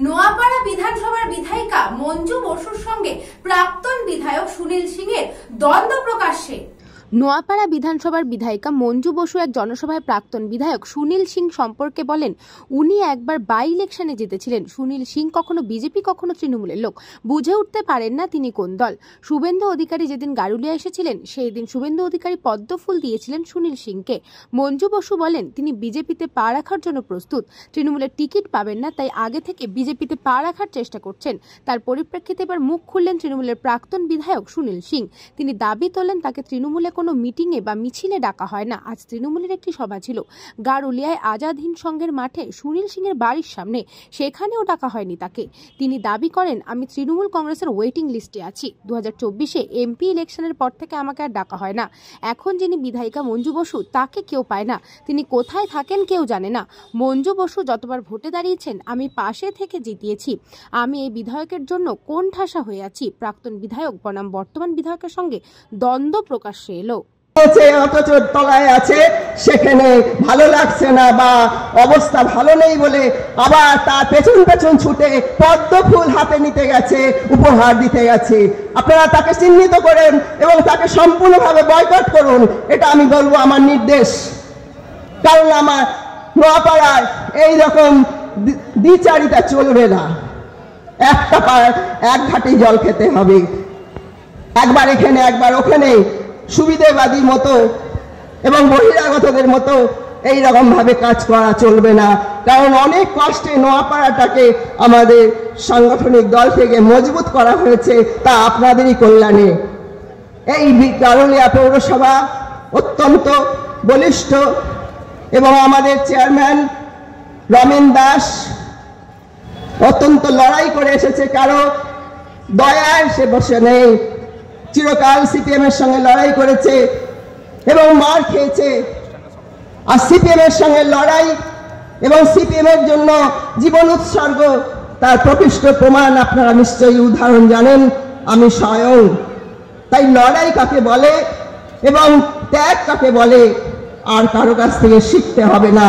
নোয়াপাড়া বিধানসভার বিধায়িকা মঞ্জু বসুর সঙ্গে প্রাক্তন বিধায়ক সুনীল সিং এর দ্বন্দ্ব প্রকাশ্যে। নোয়াপাড়া বিধানসভার বিধায়িকা মঞ্জু বসু এক জনসভায় প্রাক্তন বিধায়ক সুনীল সিং সম্পর্কে বলেন, উনি একবার বাই ইলেকশনে জিতেছিলেন। সুনীল সিং কখনো বিজেপি কখনো তৃণমূলের লোক, বুঝে উঠতে পারেন না তিনি কোন দল। শুভেন্দু অধিকারী যেদিন গারুলিয়া এসেছিলেন সেই দিন শুভেন্দু অধিকারী পদ্মফুল দিয়েছিলেন সুনীল সিংকে। মঞ্জু বসু বলেন, তিনি বিজেপিতে পা রাখার জন্য প্রস্তুত, তৃণমূলের টিকিট পাবেন না, তাই আগে থেকে বিজেপিতে পা রাখার চেষ্টা করছেন। তার পরিপ্রেক্ষিতে এবার মুখ খুললেন তৃণমূলের প্রাক্তন বিধায়ক সুনীল সিং। তিনি দাবি তোলেন তাকে তৃণমূলে কোনো মিটিংয়ে বা মিছিলে ডাকা হয় না। আজ তৃণমূলের একটি সভা ছিল গারুলিয়ায় আজাদ হিন্দ সংঘের মাঠে সুনীল সিং এর বাড়ির সামনে, সেখানেও ডাকা হয়নি তাকে। তিনি দাবি করেন, আমি তৃণমূল কংগ্রেসের ওয়েটিং লিস্টে আছি, 2024-এ এমপি ইলেকশনের পর থেকে আমাকে আর ডাকা হয় না। এখন যিনি বিধায়িকা মঞ্জু বসু তাকে কেউ পায় না, তিনি কোথায় থাকেন কেউ জানে না। মঞ্জু বসু যতবার ভোটে দাঁড়িয়েছেন আমি পাশে থেকে জিতিয়েছি, আমি এই বিধায়কের জন্য কোন ঠাসা হয়ে আছি। প্রাক্তন বিধায়ক বনাম বর্তমান বিধায়কের সঙ্গে দ্বন্দ্ব প্রকাশ্যে এলো। অথচ তলায় আছে, সেখানে ভালো লাগছে না বা অবস্থা ভালো নেই বলে আবার তার পেছন পেছন ছুটে পদ্ম ফুল হাতে নিতে গেছে, উপহার দিতে গেছে। আপনারা তাকে চিহ্নিত করেন এবং তাকে সম্পূর্ণভাবে বয়কট করুন, এটা আমি বলবো আমার নির্দেশ। কারণ আমার নোয়াপাড়ায় এইরকম দ্বিচারিতা চলবে না। একটা এক ঘাটি জল খেতে হবে, একবার এখানে একবার ওখানে, সুবিধাবাদী মতো এবং বহিরাগতদের মতো এইরকম ভাবে কাজ করা চলবে না। কারণ অনেক কষ্টে নোয়াপাড়াটাকে আমাদের সাংগঠনিক দল থেকে মজবুত করা হয়েছে, তা আপনাদেরই কল্যাণে। এই গারুলিয়া পৌরসভা অত্যন্ত বলিষ্ঠ এবং আমাদের চেয়ারম্যান রমেন দাস অত্যন্ত লড়াই করে এসেছে, কারো দয়ায় সে বসে নেই। চিরকাল সিপিএম এর সঙ্গে লড়াই করেছে এবং মার খেয়েছে। আর সিপিএম এর সঙ্গে লড়াই এবং সিপিএম এর জন্য জীবন উৎসর্গ, তার প্রকৃষ্ট প্রমাণ আপনারা নিশ্চয়ই উদাহরণ জানেন, আমি স্বয়ং। তাই লড়াই কাকে বলে এবং ত্যাগ কাকে বলে আর কারো কাছ থেকে শিখতে হবে না,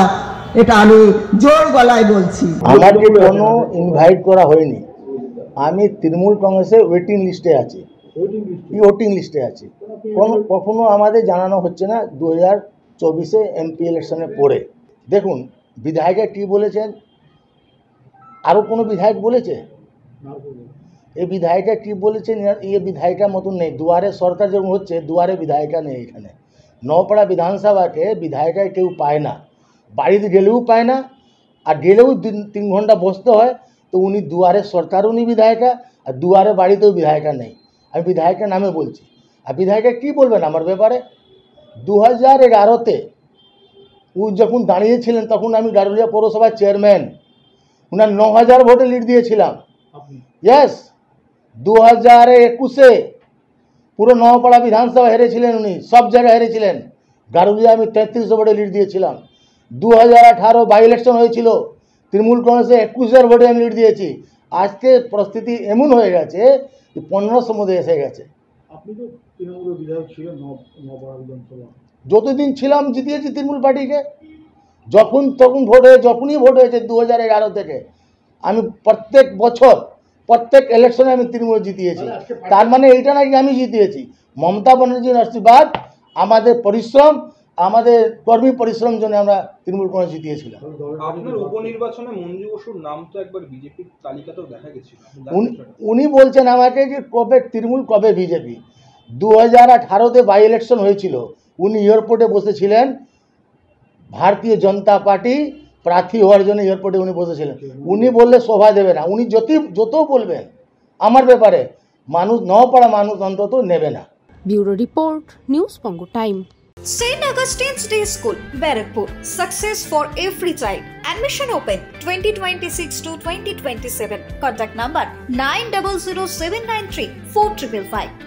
এটা আমি জোর গলায় বলছি। আমাকে কোনো ইনভাইট করা হয়নি, আমি তৃণমূল কংগ্রেসের ওয়েটিং লিস্টে আছি, ভোটিং লিস্টে আছে। কখনো আমাদের জানানো হচ্ছে না 2024-এ এমপি ইলেকশনের পরে। দেখুন, বিধায়িকা কি বলেছেন, আরও কোনো বিধায়ক বলেছে? এই বিধায়িকা কি বলেছেন, এই বিধায়িকার মতন নেই। দুয়ারে সরকার যেমন হচ্ছে, দুয়ারে বিধায়িকা নেই এখানে। নওপাড়া বিধানসভাকে বিধায়িকায় কেউ পায় না, বাড়িতে গেলেও পায় না, আর গেলেও 3 ঘন্টা বসতে হয়। তো উনি দুয়ারে সরকার, উনি বিধায়িকা, আর দুয়ারে বাড়িতেও বিধায়িকা নেই। আমি বিধায়কের নামে বলছি। আর বিধায়ক কি বলবেন আমার ব্যাপারে? 2011-তে ও যখন দাঁড়িয়েছিলেন তখন আমি গারুলিয়া পৌরসভার চেয়ারম্যান, ওনার 9000 ভোটে লিড দিয়েছিলাম। ইয়েস, 2021-এ পুরো নোয়াপাড়া বিধানসভা হেরেছিলেন উনি, সব জায়গায় হেরেছিলেন। গারুলিয়া আমি 3300 ভোটে লিড দিয়েছিলাম। 2018 বাই ইলেকশন হয়েছিল, তৃণমূল কংগ্রেসে 21000 ভোটে আমি লিড দিয়েছি। আজকে পরিস্থিতি এমন হয়ে গেছে, 1500 মধ্যে এসে গেছে। আপনি তো তৃণমূলের বিধায়ক ছিলেন নোয়াপাড়া বিধানসভা, যতদিন ছিলাম জিতিয়েছি তৃণমূল পার্টিকে। যখন তখন ভোট হয়ে, যখনই ভোট হয়েছে 2011 থেকে আমি প্রত্যেক বছর প্রত্যেক ইলেকশনে আমি তৃণমূল জিতিয়েছি। তার মানে এইটা নাকি আমি জিতিয়েছি। মমতা ব্যানার্জির আশীর্বাদ, আমাদের পরিশ্রম, আমাদের কর্মী পরিশ্রম জন্য আমরা তৃণমূল কংগ্রেস জিতিয়েছিলাম। আপনার উপনির্বাচনে মঞ্জু বসুর নাম তো একবার বিজেপির তালিকাতেও দেখা গেছিল। উনি বলছেন আমাকে যে কবে তৃণমূল কবে বিজেপি। 2018-তে বাই ইলেকশন হয়েছিল, উনি এয়ারপোর্টে বসেছিলেন, ভারতীয় জনতা পার্টি প্রার্থী হওয়ার জন্য এয়ারপোর্টে উনি বসেছিলেন। উনি বললে শোভা দেবে না, উনি যত বলবেন আমার ব্যাপারে মানুষ, নওপাড়া মানুষ অন্তত নেবে না। Bureau report, news Banga time. St. Augustine's Day School, Barakpur. Success for every child. Admission open 2026 to 2027. Contact number 900793 4555.